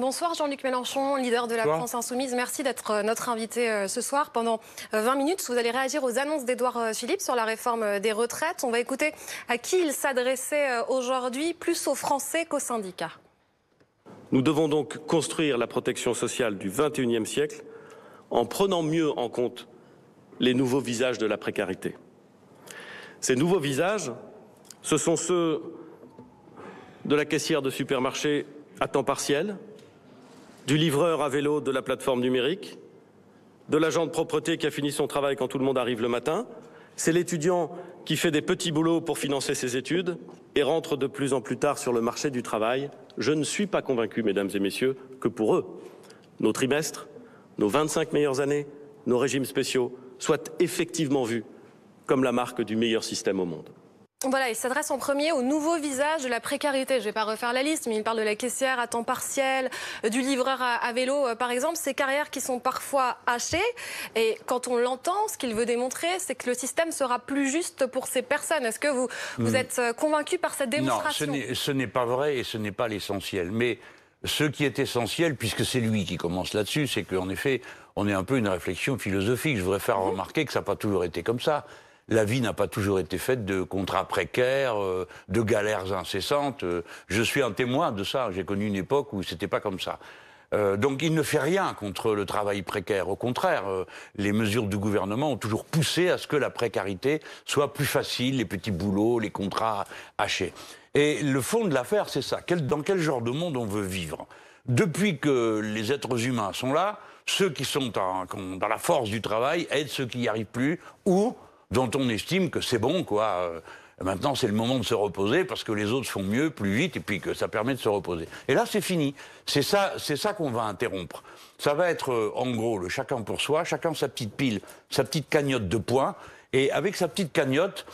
Bonsoir Jean-Luc Mélenchon, leader de la France Insoumise. Merci d'être notre invité ce soir. Pendant 20 minutes, vous allez réagir aux annonces d'Édouard Philippe sur la réforme des retraites. On va écouter à qui il s'adressait aujourd'hui, plus aux Français qu'aux syndicats. Nous devons donc construire la protection sociale du XXIe siècle en prenant mieux en compte les nouveaux visages de la précarité. Ces nouveaux visages, ce sont ceux de la caissière de supermarché à temps partiel, du livreur à vélo de la plateforme numérique, de l'agent de propreté qui a fini son travail quand tout le monde arrive le matin. C'est l'étudiant qui fait des petits boulots pour financer ses études et rentre de plus en plus tard sur le marché du travail. Je ne suis pas convaincu, mesdames et messieurs, que pour eux, nos trimestres, nos 25 meilleures années, nos régimes spéciaux soient effectivement vus comme la marque du meilleur système au monde. Voilà, il s'adresse en premier au nouveau visage de la précarité. Je ne vais pas refaire la liste, mais il parle de la caissière à temps partiel, du livreur à vélo, par exemple. Ces carrières qui sont parfois hachées. Et quand on l'entend, ce qu'il veut démontrer, c'est que le système sera plus juste pour ces personnes. Est-ce que vous êtes convaincu par cette démonstration? Non, ce n'est pas vrai et ce n'est pas l'essentiel. Mais ce qui est essentiel, puisque c'est lui qui commence là-dessus, c'est qu'en effet, on est un peu une réflexion philosophique. Je voudrais faire remarquer que ça n'a pas toujours été comme ça. La vie n'a pas toujours été faite de contrats précaires, de galères incessantes. Je suis un témoin de ça. J'ai connu une époque où c'était pas comme ça. Donc il ne fait rien contre le travail précaire. Au contraire, les mesures du gouvernement ont toujours poussé à ce que la précarité soit plus facile, les petits boulots, les contrats hachés. Et le fond de l'affaire, c'est ça. Dans quel genre de monde on veut vivre? Depuis que les êtres humains sont là, ceux qui sont dans la force du travail aident ceux qui n'y arrivent plus ou dont on estime que c'est bon, quoi. Maintenant, c'est le moment de se reposer parce que les autres font mieux, plus vite, et puis que ça permet de se reposer. Et là, c'est fini. C'est ça qu'on va interrompre. Ça va être, en gros, le chacun pour soi, chacun sa petite pile, sa petite cagnotte de points, et avec sa petite cagnotte,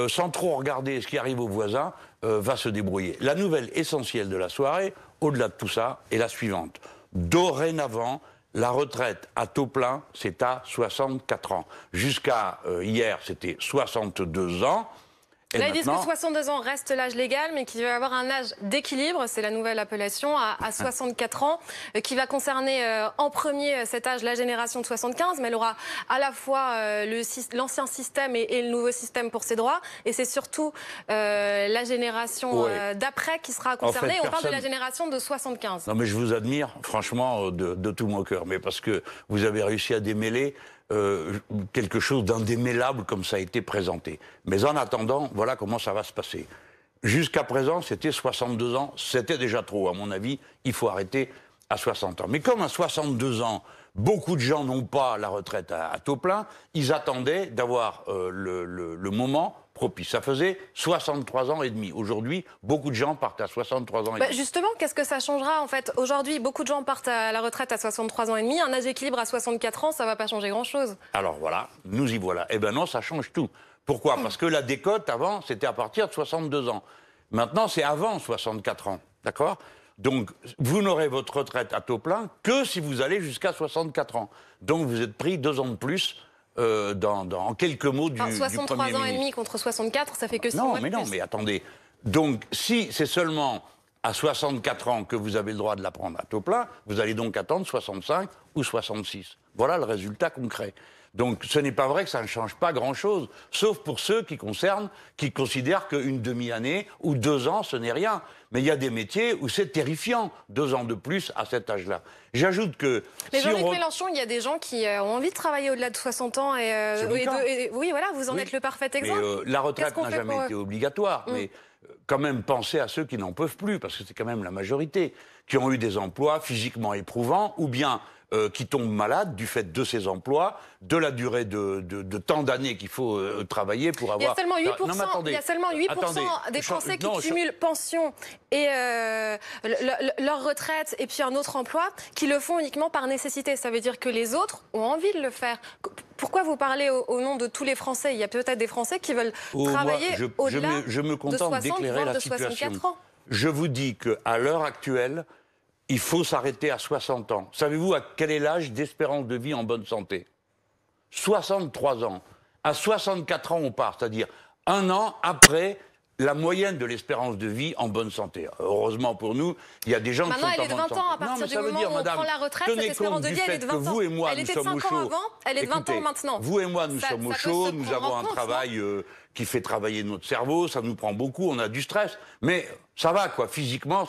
sans trop regarder ce qui arrive aux voisins, va se débrouiller. La nouvelle essentielle de la soirée, au-delà de tout ça, est la suivante. Dorénavant, la retraite à taux plein, c'est à 64 ans. Jusqu'à hier, c'était 62 ans. Et là, ils disent que 62 ans reste l'âge légal, mais qu'il va y avoir un âge d'équilibre, c'est la nouvelle appellation, à 64 ans, qui va concerner en premier cet âge, la génération de 75, mais elle aura à la fois l'ancien système et le nouveau système pour ses droits, et c'est surtout la génération d'après qui sera concernée. En fait, on parle de la génération de 75. Non, mais je vous admire, franchement, de tout mon cœur, mais parce que vous avez réussi à démêler quelque chose d'indémêlable comme ça a été présenté. Mais en attendant, voilà comment ça va se passer. Jusqu'à présent, c'était 62 ans, c'était déjà trop. À mon avis, il faut arrêter à 60 ans. Mais comme à 62 ans, beaucoup de gens n'ont pas la retraite à taux plein, ils attendaient d'avoir le moment propice. Ça faisait 63 ans et demi. Aujourd'hui, beaucoup de gens partent à 63 ans et demi. Justement, qu'est-ce que ça changera en fait? Aujourd'hui, beaucoup de gens partent à la retraite à 63 ans et demi. Un âge d'équilibre à 64 ans, ça ne va pas changer grand-chose. Alors voilà, nous y voilà. Eh bien non, ça change tout. Pourquoi? Parce que la décote, avant, c'était à partir de 62 ans. Maintenant, c'est avant 64 ans. D'accord? Donc, vous n'aurez votre retraite à taux plein que si vous allez jusqu'à 64 ans. Donc, vous êtes pris 2 ans de plus en quelques mots du Premier ministre. 63 ans et demi contre 64, ça fait que 6 mois de plus. Non, mais attendez. Donc, si c'est seulement à 64 ans que vous avez le droit de la prendre à taux plein, vous allez donc attendre 65 ou 66. Voilà le résultat concret. Donc, ce n'est pas vrai que ça ne change pas grand-chose, sauf pour ceux qui considèrent qu'une demi-année ou 2 ans, ce n'est rien. Mais il y a des métiers où c'est terrifiant, 2 ans de plus à cet âge-là. J'ajoute que... Mais Jean-Luc Mélenchon, il y a des gens qui ont envie de travailler au-delà de 60 ans oui, voilà, vous en êtes le parfait exemple. Mais, la retraite n'a jamais été obligatoire, mais quand même pensez à ceux qui n'en peuvent plus, parce que c'est quand même la majorité, qui ont eu des emplois physiquement éprouvants, ou bien qui tombent malades du fait de ces emplois, de la durée de tant d'années qu'il faut travailler pour avoir... Il y a seulement 8% des Français qui cumulent pension et leur retraite et puis un autre emploi, qui le font uniquement par nécessité. Ça veut dire que les autres ont envie de le faire. Pourquoi vous parlez au nom de tous les Français? Il y a peut-être des Français qui veulent travailler au-delà de 60, voire de 64 ans. Je vous dis qu'à l'heure actuelle, il faut s'arrêter à 60 ans. Savez-vous à quel est l'âge d'espérance de vie en bonne santé? 63 ans. À 64 ans, on part, c'est-à-dire un an après la moyenne de l'espérance de vie en bonne santé. Heureusement pour nous, il y a des gens qui sont en bonne santé. Maintenant, elle est de 20 ans. À partir du moment où on prend la retraite, cette espérance de vie, elle est de 20 ans. Vous et moi, elle était de 5 ans avant, elle est de 20 ans maintenant. Vous et moi, nous sommes au chaud, nous avons un travail qui fait travailler notre cerveau, ça nous prend beaucoup, on a du stress. Mais ça va, quoi. Physiquement,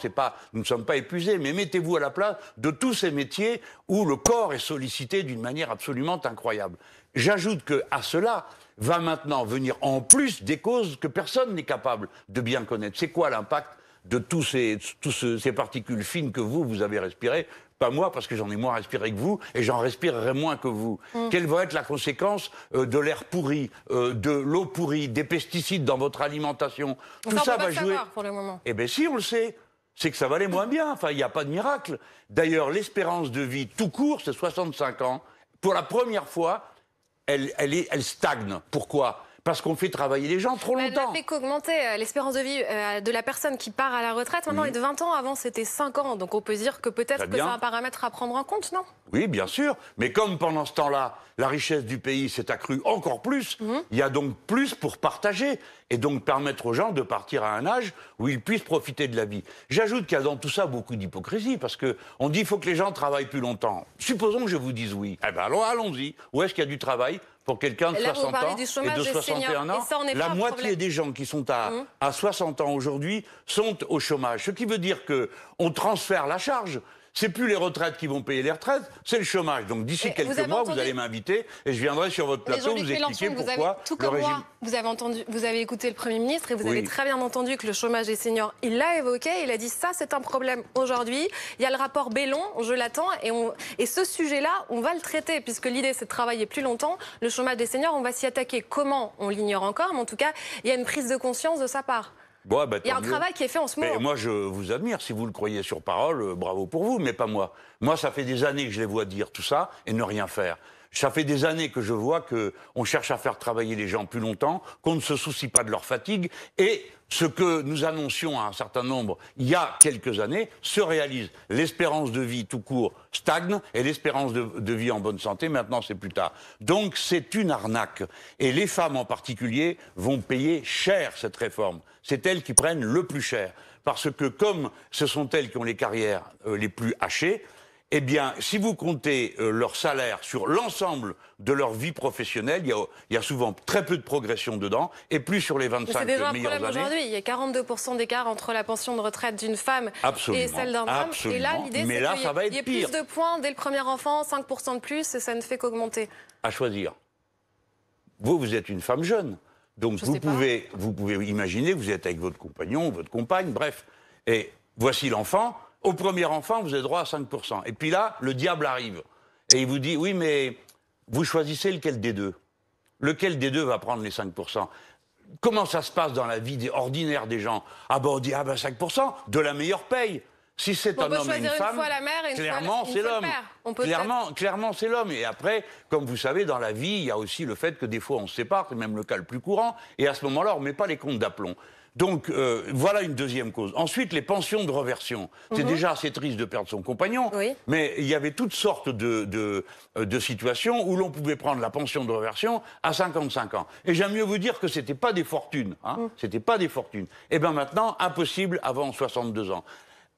nous ne sommes pas épuisés. Mais mettez-vous à la place de tous ces métiers où le corps est sollicité d'une manière absolument incroyable. J'ajoute qu'à cela va maintenant venir en plus des causes que personne n'est capable de bien connaître. C'est quoi l'impact de tous ces particules fines que vous avez respirées? Pas moi, parce que j'en ai moins respiré que vous, et j'en respirerai moins que vous. Quelle va être la conséquence de l'air pourri, de l'eau pourrie, des pesticides dans votre alimentation? Tout ça va jouer. Pour le moment. Eh bien si, on le sait. C'est que ça va aller moins bien. Enfin, il n'y a pas de miracle. D'ailleurs, l'espérance de vie tout court, c'est 65 ans. Pour la première fois, elle stagne. Pourquoi? Parce qu'on fait travailler les gens trop longtemps. Elle ne fait qu'augmenter. L'espérance de vie de la personne qui part à la retraite, maintenant, est de 20 ans. Avant, c'était 5 ans. Donc, on peut dire que peut-être que c'est un paramètre à prendre en compte, non? Oui, bien sûr. Mais comme pendant ce temps-là, la richesse du pays s'est accrue encore plus, il y a donc plus pour partager et donc permettre aux gens de partir à un âge où ils puissent profiter de la vie. J'ajoute qu'il y a dans tout ça beaucoup d'hypocrisie parce qu'on dit qu'il faut que les gens travaillent plus longtemps. Supposons que je vous dise oui. Eh bien, allons-y. Où est-ce qu'il y a du travail pour quelqu'un de 60 ans et de 61 ans? La moitié des gens qui sont à 60 ans aujourd'hui sont au chômage. Ce qui veut dire qu'on transfère la charge. C'est plus les retraites qui vont payer les retraites, c'est le chômage. Donc d'ici quelques mois, vous allez m'inviter et je viendrai sur votre plateau vous expliquer pourquoi le régime... Vous avez écouté le Premier ministre et vous avez très bien entendu que le chômage des seniors, il l'a évoqué, il a dit ça c'est un problème aujourd'hui. Il y a le rapport Bellon, je l'attends et ce sujet-là, on va le traiter puisque l'idée c'est de travailler plus longtemps. Le chômage des seniors, on va s'y attaquer. Comment? On l'ignore encore, mais en tout cas, il y a une prise de conscience de sa part. Bon, il y a un travail qui est fait en ce moment. Mais moi, je vous admire. Si vous le croyez sur parole, bravo pour vous, mais pas moi. Moi, ça fait des années que je les vois dire tout ça et ne rien faire. Ça fait des années que je vois qu'on cherche à faire travailler les gens plus longtemps, qu'on ne se soucie pas de leur fatigue. Et ce que nous annoncions à un certain nombre il y a quelques années se réalise. L'espérance de vie tout court stagne et l'espérance de vie en bonne santé, maintenant, c'est plus tard. Donc, c'est une arnaque. Et les femmes en particulier vont payer cher cette réforme. C'est elles qui prennent le plus cher. Parce que comme ce sont elles qui ont les carrières les plus hachées, eh bien, si vous comptez leur salaire sur l'ensemble de leur vie professionnelle, il y a souvent très peu de progression dedans, et plus sur les 25 meilleures années. C'est déjà un problème aujourd'hui. Il y a 42% d'écart entre la pension de retraite d'une femme et celle d'un homme. Et là, l'idée, c'est qu'il y ait plus de points dès le premier enfant, 5% de plus, et ça ne fait qu'augmenter. À choisir. Vous êtes une femme jeune. Donc vous pouvez imaginer, vous êtes avec votre compagnon, votre compagne, bref. Et voici l'enfant. Au premier enfant, vous avez droit à 5%. Et puis là, le diable arrive. Et il vous dit, oui, mais vous choisissez lequel des deux? Lequel des deux va prendre les 5%? Comment ça se passe dans la vie ordinaire des gens? Ah ben on dit, 5%, de la meilleure paye. Si c'est un homme et une femme, clairement c'est l'homme. Clairement c'est l'homme. Et après, comme vous savez, dans la vie, il y a aussi le fait que des fois on se sépare, c'est même le cas le plus courant, et à ce moment-là, on ne met pas les comptes d'aplomb. Donc, voilà une deuxième cause. Ensuite, les pensions de reversion. C'est déjà assez triste de perdre son compagnon, mais il y avait toutes sortes de situations où l'on pouvait prendre la pension de reversion à 55 ans. Et j'aime mieux vous dire que ce n'était pas des fortunes. C'était pas des fortunes. Et bien maintenant, impossible avant 62 ans.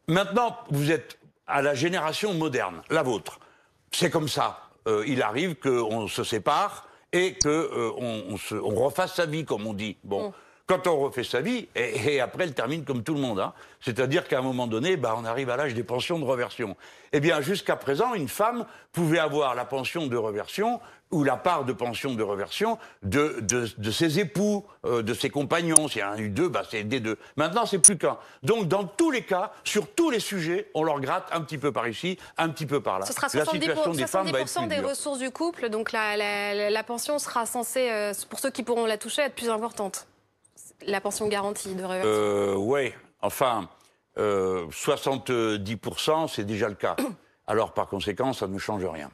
Maintenant, vous êtes à la génération moderne, la vôtre. C'est comme ça. Il arrive qu'on se sépare et qu'on refasse sa vie, comme on dit. Bon. Quand on refait sa vie, et après elle termine comme tout le monde, hein. C'est-à-dire qu'à un moment donné, on arrive à l'âge des pensions de reversion. Eh bien, jusqu'à présent, une femme pouvait avoir la pension de reversion ou la part de pension de reversion de ses époux, de ses compagnons. S'il y en a eu deux, c'est des deux. Maintenant, c'est plus qu'un. Donc, dans tous les cas, sur tous les sujets, on leur gratte un petit peu par ici, un petit peu par là. Ce sera 70% des ressources du couple, donc la pension sera censée, pour ceux qui pourront la toucher, être plus importante. La pension garantie de reversion. Oui, enfin, 70%, c'est déjà le cas. Alors, par conséquent, ça ne change rien.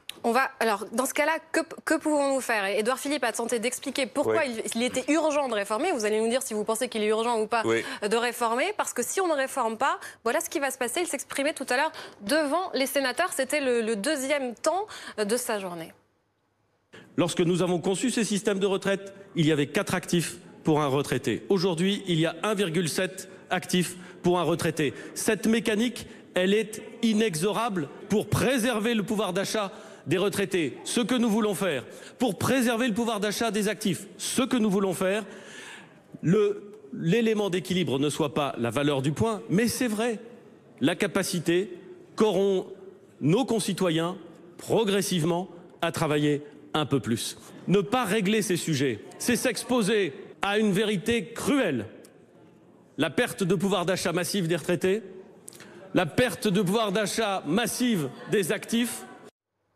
Alors, dans ce cas-là, que pouvons-nous faire? Édouard Philippe a tenté d'expliquer pourquoi il était urgent de réformer. Vous allez nous dire si vous pensez qu'il est urgent ou pas de réformer. Parce que si on ne réforme pas, voilà ce qui va se passer. Il s'exprimait tout à l'heure devant les sénateurs. C'était le deuxième temps de sa journée. Lorsque nous avons conçu ces systèmes de retraite, il y avait 4 actifs pour un retraité. Aujourd'hui, il y a 1,7 actifs pour un retraité. Cette mécanique, elle est inexorable pour préserver le pouvoir d'achat des retraités, ce que nous voulons faire, pour préserver le pouvoir d'achat des actifs, ce que nous voulons faire. L'élément d'équilibre ne soit pas la valeur du point, mais c'est vrai, la capacité qu'auront nos concitoyens progressivement à travailler un peu plus. Ne pas régler ces sujets, c'est s'exposer à une vérité cruelle. La perte de pouvoir d'achat massive des retraités, la perte de pouvoir d'achat massive des actifs.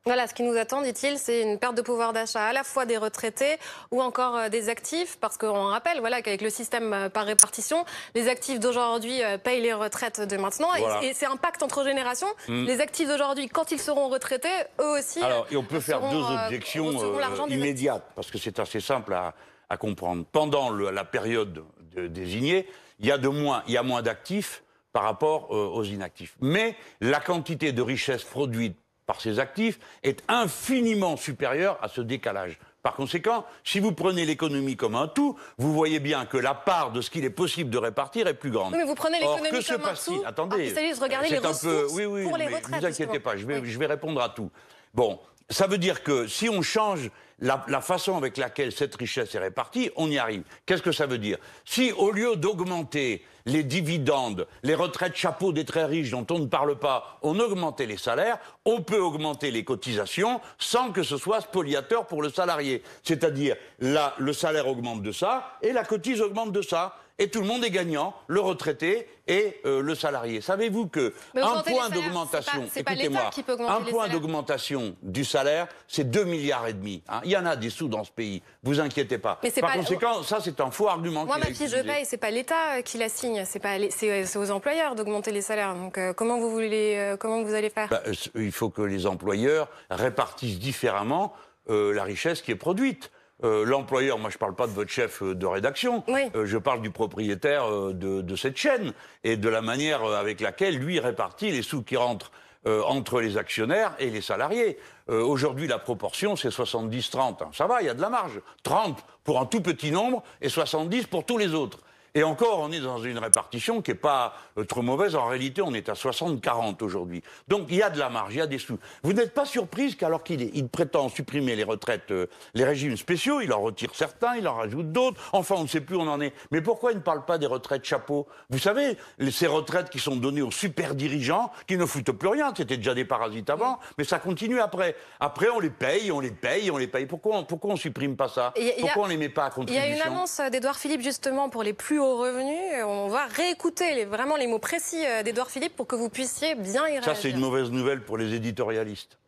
Voilà, ce qui nous attend, dit-il, c'est une perte de pouvoir d'achat à la fois des retraités ou encore des actifs, parce qu'on rappelle voilà, qu'avec le système par répartition, les actifs d'aujourd'hui payent les retraites de maintenant, voilà. Et c'est un pacte entre générations. Les actifs d'aujourd'hui, quand ils seront retraités, eux aussi... Alors, et on peut faire deux objections immédiates, parce que c'est assez simple à comprendre. Pendant la période désignée, il y a moins d'actifs par rapport aux inactifs. Mais la quantité de richesse produite par ces actifs est infiniment supérieure à ce décalage. Par conséquent, si vous prenez l'économie comme un tout, vous voyez bien que la part de ce qu'il est possible de répartir est plus grande. Oui, mais vous prenez l'économie comme un tout. Attendez, regardez les ressources pour les retraites. Ne vous inquiétez pas, je vais répondre à tout. Bon, ça veut dire que si on change la façon avec laquelle cette richesse est répartie, on y arrive. Qu'est-ce que ça veut dire? Si au lieu d'augmenter les dividendes, les retraites chapeau des très riches dont on ne parle pas, on augmentait les salaires, on peut augmenter les cotisations sans que ce soit spoliateur pour le salarié. C'est-à-dire, là, le salaire augmente de ça et la cotise augmente de ça. Et tout le monde est gagnant, le retraité et le salarié. Savez-vous que un point d'augmentation, écoutez-moi, un point d'augmentation du salaire, c'est 2,5 milliards. Hein. Il y en a des sous dans ce pays, vous inquiétez pas. Par conséquent, ça c'est un faux argument. Moi, ma fiche de paye, c'est pas l'État qui la signe, c'est aux employeurs d'augmenter les salaires. Donc comment vous allez faire? Il faut que les employeurs répartissent différemment la richesse qui est produite. L'employeur, moi je ne parle pas de votre chef de rédaction, oui. Je parle du propriétaire de cette chaîne et de la manière avec laquelle lui répartit les sous qui rentrent entre les actionnaires et les salariés. Aujourd'hui, la proportion, c'est 70-30. Ça va, il y a de la marge. 30 pour un tout petit nombre et 70 pour tous les autres. Et encore, on est dans une répartition qui n'est pas trop mauvaise. En réalité, on est à 60-40 aujourd'hui. Donc, il y a de la marge, il y a des sous. Vous n'êtes pas surprise qu'alors qu'il prétend supprimer les retraites, les régimes spéciaux, il en retire certains, il en rajoute d'autres. Enfin, on ne sait plus où on en est. Mais pourquoi il ne parle pas des retraites chapeau? Vous savez, ces retraites qui sont données aux super dirigeants, qui ne foutent plus rien. C'était déjà des parasites avant, mais ça continue après. Après, on les paye, on les paye, on les paye. Pourquoi on ne supprime pas ça? Pourquoi on ne les met pas à contribution? Il y a une annonce d'Édouard Philippe, justement, pour les plus hauts revenus. On va réécouter vraiment les mots précis d'Édouard Philippe pour que vous puissiez bien y réagir. Ça, c'est une mauvaise nouvelle pour les éditorialistes.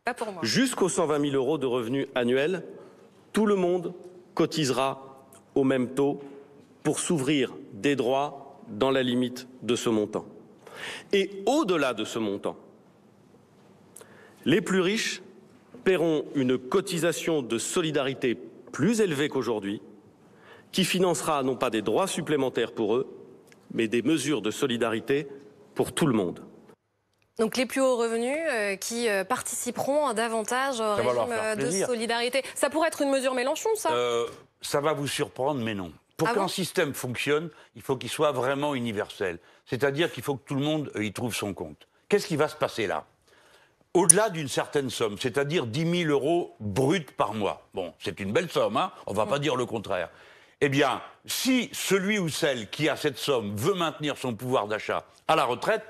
Pas pour moi. Jusqu'aux 120 000 euros de revenus annuels, tout le monde cotisera au même taux pour s'ouvrir des droits dans la limite de ce montant. Et au-delà de ce montant, les plus riches paieront une cotisation de solidarité plus élevée qu'aujourd'hui, qui financera non pas des droits supplémentaires pour eux, mais des mesures de solidarité pour tout le monde. Donc les plus hauts revenus qui participeront davantage au régime de solidarité. Ça pourrait être une mesure Mélenchon, ça? Ça va vous surprendre, mais non. Pour qu'un système fonctionne, il faut qu'il soit vraiment universel. C'est-à-dire qu'il faut que tout le monde y trouve son compte. Qu'est-ce qui va se passer là? Au-delà d'une certaine somme, c'est-à-dire 10 000 euros bruts par mois. Bon, c'est une belle somme, hein, on ne va pas dire le contraire. Eh bien, si celui ou celle qui a cette somme veut maintenir son pouvoir d'achat à la retraite,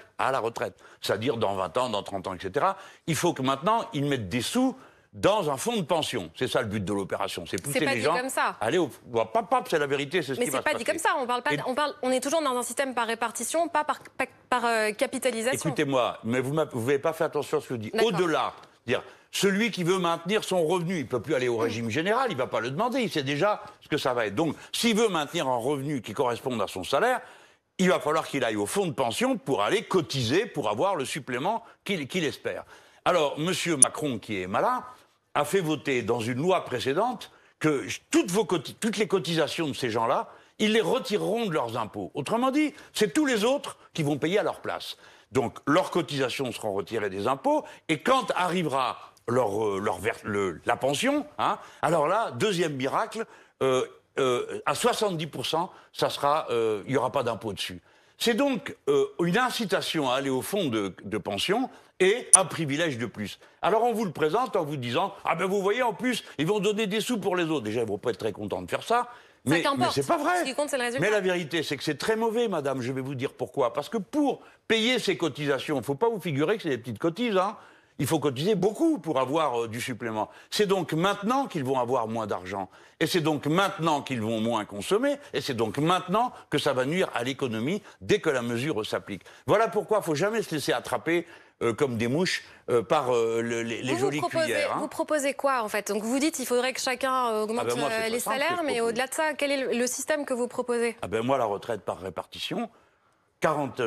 c'est-à-dire dans 20 ans, dans 30 ans, etc., il faut que maintenant, ils mettent des sous dans un fonds de pension. C'est ça le but de l'opération. C'est pousser les gens. C'est pas dit comme ça. Allez au... c'est la vérité, c'est ce qui va se passer. Mais c'est pas dit comme ça. On est toujours dans un système par répartition, pas par capitalisation. Écoutez-moi, mais vous n'avez pas fait attention à ce que je dis. Au-delà, dire celui qui veut maintenir son revenu, il ne peut plus aller au régime général, il ne va pas le demander, il sait déjà ce que ça va être. Donc, s'il veut maintenir un revenu qui corresponde à son salaire, il va falloir qu'il aille au fonds de pension pour aller cotiser, pour avoir le supplément qu'il espère. Alors, M. Macron, qui est malin, a fait voter dans une loi précédente que toutes les cotisations de ces gens-là, ils les retireront de leurs impôts. Autrement dit, c'est tous les autres qui vont payer à leur place. Donc, leurs cotisations seront retirées des impôts, et quand arrivera la pension, hein, alors là, deuxième miracle, à 70%, il n'y aura pas d'impôt dessus. C'est donc une incitation à aller au fonds de pension et un privilège de plus. Alors on vous le présente en vous disant « Ah ben vous voyez, en plus, ils vont donner des sous pour les autres. » Déjà, ils ne vont pas être très contents de faire ça. Mais c'est pas vrai. Ce qui compte, c'est le résultat. Mais la vérité, c'est que c'est très mauvais, madame. Je vais vous dire pourquoi. Parce que pour payer ces cotisations, il ne faut pas vous figurer que c'est des petites cotises, hein. Il faut cotiser beaucoup pour avoir du supplément. C'est donc maintenant qu'ils vont avoir moins d'argent. Et c'est donc maintenant qu'ils vont moins consommer. Et c'est donc maintenant que ça va nuire à l'économie dès que la mesure s'applique. Voilà pourquoi il ne faut jamais se laisser attraper comme des mouches par les jolies cuillères. Hein. Vous proposez quoi, en fait? Donc vous dites qu'il faudrait que chacun augmente les salaires, mais au-delà de ça, quel est le système que vous proposez? Moi, la retraite par répartition, 40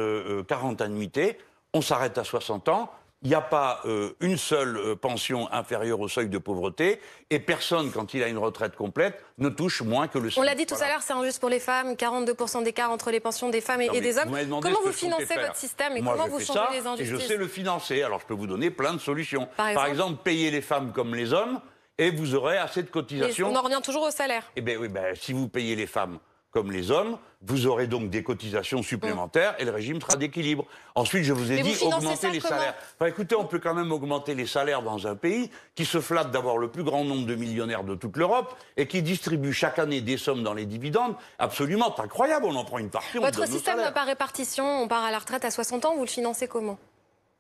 annuités, on s'arrête à 60 ans. Il n'y a pas une seule pension inférieure au seuil de pauvreté et personne, quand il a une retraite complète, ne touche moins que le SMIC. On l'a dit tout à l'heure, c'est injuste pour les femmes, 42% d'écart entre les pensions des femmes et des hommes. Comment vous financez votre système et comment vous changez les injustices? Et je sais le financer, alors je peux vous donner plein de solutions. Par exemple, payer les femmes comme les hommes et vous aurez assez de cotisations. On en revient toujours au salaire. Eh bien oui, si vous payez les femmes comme les hommes, vous aurez donc des cotisations supplémentaires et le régime sera d'équilibre. Ensuite, je vous ai dit, augmenter les salaires. Enfin, écoutez, on peut quand même augmenter les salaires dans un pays qui se flatte d'avoir le plus grand nombre de millionnaires de toute l'Europe et qui distribue chaque année des sommes dans les dividendes absolument incroyables. On en prend une partie, on donne nos salaires. Votre système par répartition, on part à la retraite à 60 ans, vous le financez comment?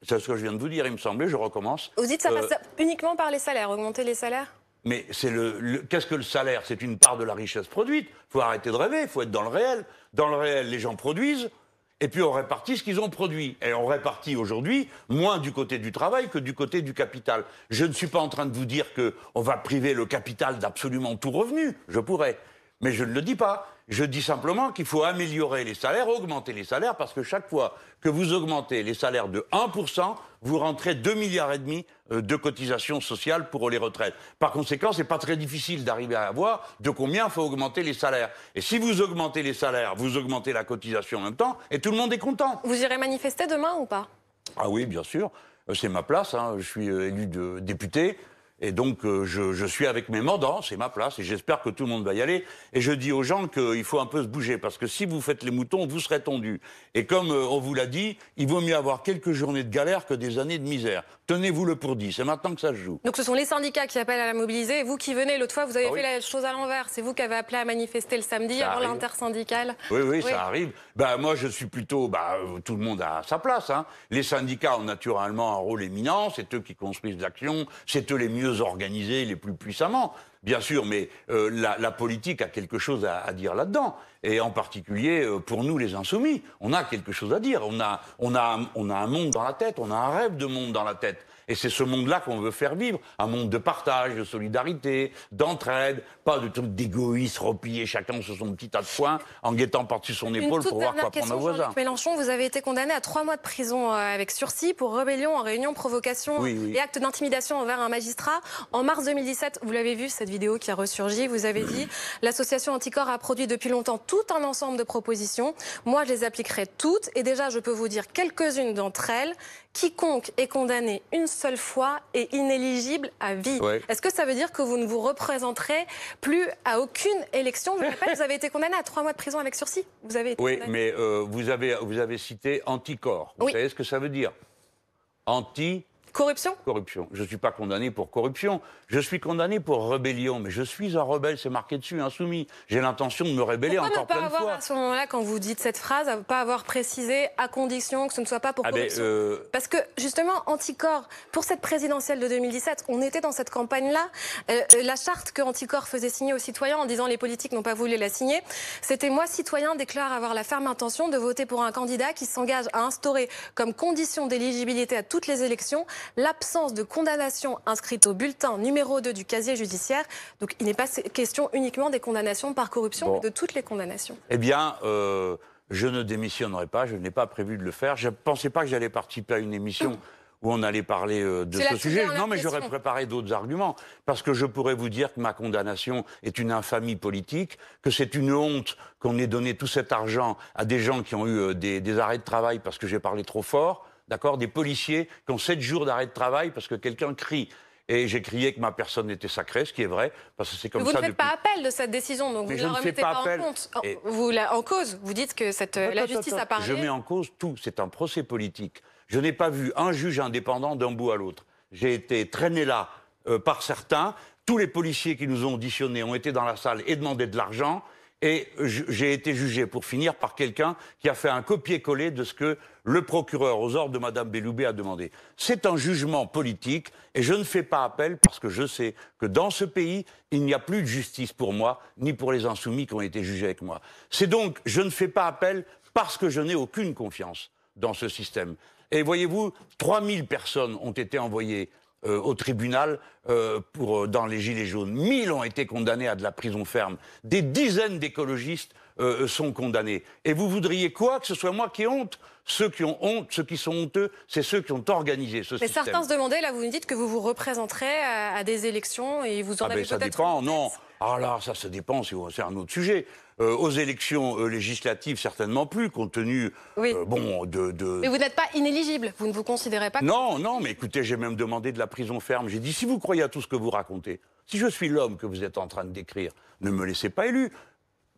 C'est ce que je viens de vous dire, il me semblait, je recommence. Vous dites que ça passe uniquement par les salaires, augmenter les salaires? Mais c'est qu'est-ce que le salaire? C'est une part de la richesse produite. Il faut arrêter de rêver, il faut être dans le réel. Dans le réel, les gens produisent, et puis on répartit ce qu'ils ont produit. Et on répartit aujourd'hui moins du côté du travail que du côté du capital. Je ne suis pas en train de vous dire qu'on va priver le capital d'absolument tout revenu. Je pourrais. Mais je ne le dis pas. Je dis simplement qu'il faut améliorer les salaires, augmenter les salaires, parce que chaque fois que vous augmentez les salaires de 1%, vous rentrez 2,5 milliards de cotisations sociales pour les retraites. Par conséquent, c'est pas très difficile d'arriver à voir de combien il faut augmenter les salaires. Et si vous augmentez les salaires, vous augmentez la cotisation en même temps, et tout le monde est content. Vous irez manifester demain ou pas? Ah oui, bien sûr. C'est ma place, hein. Je suis élu de député. Et donc, je suis avec mes mandants, c'est ma place, et j'espère que tout le monde va y aller. Et je dis aux gens qu'il faut un peu se bouger, parce que si vous faites les moutons, vous serez tondus. Et comme on vous l'a dit, il vaut mieux avoir quelques journées de galère que des années de misère. Tenez-vous-le pour dit, c'est maintenant que ça se joue. Donc ce sont les syndicats qui appellent à la mobiliser, et vous qui venez, l'autre fois, vous avez fait la chose à l'envers. C'est vous qui avez appelé à manifester le samedi avant l'intersyndicale. Oui, ça arrive. Moi, je suis plutôt... tout le monde a sa place. Hein. Les syndicats ont naturellement un rôle éminent, c'est eux qui construisent l'actions, c'est eux les mieux organisés, les plus puissamment, bien sûr, mais la politique a quelque chose à dire là-dedans. Et en particulier, pour nous, les insoumis, on a quelque chose à dire. On a un monde dans la tête, on a un rêve de monde dans la tête. Et c'est ce monde-là qu'on veut faire vivre. Un monde de partage, de solidarité, d'entraide, pas de trucs d'égoïsme, repliés chacun sur son petit tas de points, en guettant par-dessus son épaule pour voir quoi prendre un voisin. Jean-Luc Mélenchon, vous avez été condamné à 3 mois de prison avec sursis pour rébellion en réunion, provocation et acte d'intimidation envers un magistrat. En mars 2017, vous l'avez vu, cette vidéo qui a ressurgi, vous avez dit « L'association Anticor a produit depuis longtemps tout un ensemble de propositions. Moi, je les appliquerai toutes. Et déjà, je peux vous dire quelques-unes d'entre elles. Quiconque est condamné une seule fois est inéligible à vie. » Est-ce que ça veut dire que vous ne vous représenterez plus à aucune élection? Je rappelle, vous avez été condamné à 3 mois de prison avec sursis. Vous avez été condamné. Mais vous avez cité Anticor. Vous savez ce que ça veut dire? Corruption? Corruption. Je ne suis pas condamné pour corruption. Je suis condamné pour rébellion. Mais je suis un rebelle, c'est marqué dessus, insoumis. J'ai l'intention de me rébeller encore plein de fois. Pourquoi ne pas avoir, à ce moment-là, quand vous dites cette phrase, pas avoir précisé à condition que ce ne soit pas pour corruption? Parce que, justement, Anticor, pour cette présidentielle de 2017, on était dans cette campagne-là. La charte que Anticor faisait signer aux citoyens en disant les politiques n'ont pas voulu la signer, c'était moi, citoyen, déclare avoir la ferme intention de voter pour un candidat qui s'engage à instaurer comme condition d'éligibilité à toutes les élections l'absence de condamnation inscrite au bulletin numéro 2 du casier judiciaire. Donc il n'est pas question uniquement des condamnations par corruption, mais de toutes les condamnations. Eh bien, je ne démissionnerai pas, je n'ai pas prévu de le faire. Je ne pensais pas que j'allais participer à une émission où on allait parler de ce sujet. Non, mais j'aurais préparé d'autres arguments. Parce que je pourrais vous dire que ma condamnation est une infamie politique, que c'est une honte qu'on ait donné tout cet argent à des gens qui ont eu des arrêts de travail parce que j'ai parlé trop fort. D'accord, des policiers qui ont 7 jours d'arrêt de travail parce que quelqu'un crie. et j'ai crié que ma personne était sacrée, ce qui est vrai, parce que c'est comme ça. Vous ne faites depuis... pas appel de cette décision, donc mais vous ne la remettez pas appel. en compte. Vous la en cause, vous dites que la justice a parlé. Je mets en cause tout, c'est un procès politique. Je n'ai pas vu un juge indépendant d'un bout à l'autre. J'ai été traîné là par certains. Tous les policiers qui nous ont auditionnés ont été dans la salle et demandé de l'argent. Et j'ai été jugé, pour finir, par quelqu'un qui a fait un copier-coller de ce que le procureur, aux ordres de Mme Belloubet, a demandé. C'est un jugement politique et je ne fais pas appel parce que je sais que dans ce pays, il n'y a plus de justice pour moi, ni pour les insoumis qui ont été jugés avec moi. C'est donc, je ne fais pas appel parce que je n'ai aucune confiance dans ce système. Et voyez-vous, 3000 personnes ont été envoyées au tribunal dans les Gilets jaunes. 1000 ont été condamnés à de la prison ferme. Des dizaines d'écologistes sont condamnés. Et vous voudriez quoi? Que ce soit moi qui ai honte? Ceux qui ont honte, ceux qui sont honteux, c'est ceux qui ont organisé ce système. Mais certains se demandaient, là vous nous dites que vous vous représenterez à des élections et vous en avez peut-être... Ça dépend, non. Ah là, ça dépend, c'est un autre sujet. Aux élections législatives, certainement plus, compte tenu oui. de... Mais vous n'êtes pas inéligible, vous ne vous considérez pas... Non, mais écoutez, j'ai même demandé de la prison ferme. J'ai dit, si vous croyez à tout ce que vous racontez, si je suis l'homme que vous êtes en train de décrire, ne me laissez pas élu.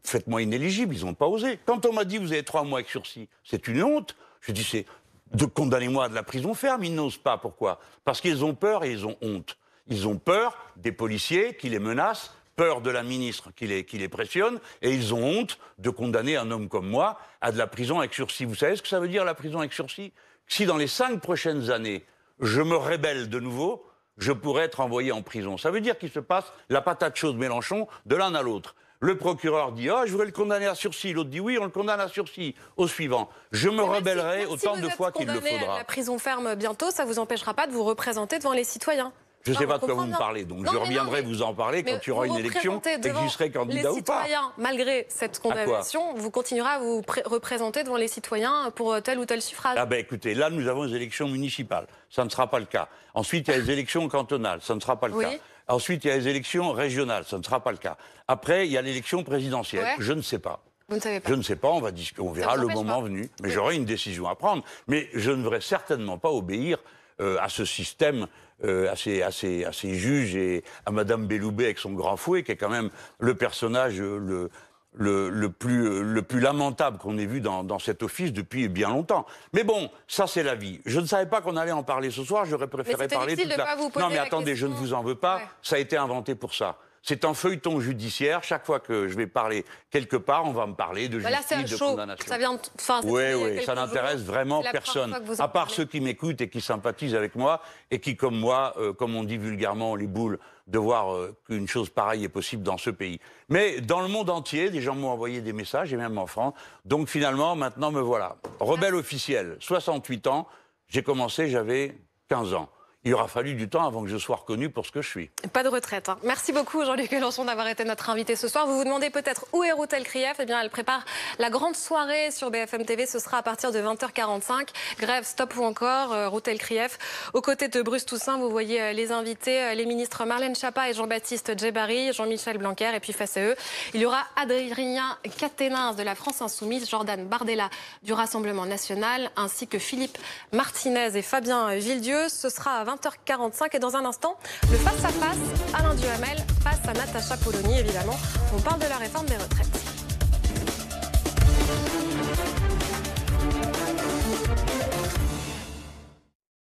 Faites-moi inéligible, ils n'ont pas osé. Quand on m'a dit, vous avez 3 mois avec sursis, c'est une honte. Je dis, c'est de condamner-moi à de la prison ferme. Ils n'osent pas. Pourquoi? Parce qu'ils ont peur et ils ont honte. Ils ont peur des policiers qui les menacent, peur de la ministre qui les pressionne, et ils ont honte de condamner un homme comme moi à de la prison avec sursis. Vous savez ce que ça veut dire, la prison avec sursis? Si dans les 5 prochaines années, je me rébelle de nouveau, je pourrais être envoyé en prison. Ça veut dire qu'il se passe la patate chaude Mélenchon de l'un à l'autre. Le procureur dit « Ah, je voudrais le condamner à sursis ». L'autre dit « Oui, on le condamne à sursis ». Au suivant, je me rebellerai autant de fois qu'il le faudra. Si vous êtes condamné à la prison ferme bientôt, ça ne vous empêchera pas de vous représenter devant les citoyens. Je ne sais pas de quoi vous me parlez, donc je reviendrai vous en parler quand il y aura une élection et que j'y serai candidat ou pas. Les citoyens, malgré cette condamnation, vous continuerez à vous représenter devant les citoyens pour tel ou tel suffrage. Ah ben écoutez, là nous avons les élections municipales, ça ne sera pas le cas. Ensuite il y a les élections cantonales, ça ne sera pas le cas. Ensuite il y a les élections régionales, ça ne sera pas le cas. Après il y a l'élection présidentielle, je ne sais pas. Vous ne savez pas. Je ne sais pas, on verra le moment venu, mais j'aurai une décision à prendre. Mais je ne vais certainement pas obéir à ce système, à ces juges et à Mme Belloubet avec son grand fouet, qui est quand même le personnage le plus lamentable qu'on ait vu dans cet office depuis bien longtemps. Mais bon, ça c'est la vie. Je ne savais pas qu'on allait en parler ce soir, j'aurais préféré parler toute la... Non mais attendez, je ne vous en veux pas, ça a été inventé pour ça. C'est un feuilleton judiciaire. Chaque fois que je vais parler quelque part, on va me parler de justice, de condamnation. Ça vient oui, ça n'intéresse vraiment personne. À part ceux qui m'écoutent et qui sympathisent avec moi et qui, comme moi, comme on dit vulgairement, ont les boules de voir qu'une chose pareille est possible dans ce pays. Mais dans le monde entier, des gens m'ont envoyé des messages, et même en France. Donc finalement, maintenant me voilà. Rebelle officiel, 68 ans. J'ai commencé, j'avais 15 ans. Il aura fallu du temps avant que je sois reconnu pour ce que je suis. Pas de retraite. Hein. Merci beaucoup Jean-Luc Mélenchon d'avoir été notre invité ce soir. Vous vous demandez peut-être où est Routel Krief. Eh bien, elle prépare la grande soirée sur BFM TV. Ce sera à partir de 20h45. Grève, stop ou encore, Routel Krief. Aux côtés de Bruce Toussaint, vous voyez les invités, les ministres Marlène Schiappa et Jean-Baptiste Djebbari, Jean-Michel Blanquer. Et puis face à eux, il y aura Adrien Quatennens de la France Insoumise, Jordan Bardella du Rassemblement National, ainsi que Philippe Martinez et Fabien Villedieu. Ce sera à 20h45 et dans un instant, le face-à-face, Alain Duhamel face à Natacha Polony, évidemment. On parle de la réforme des retraites.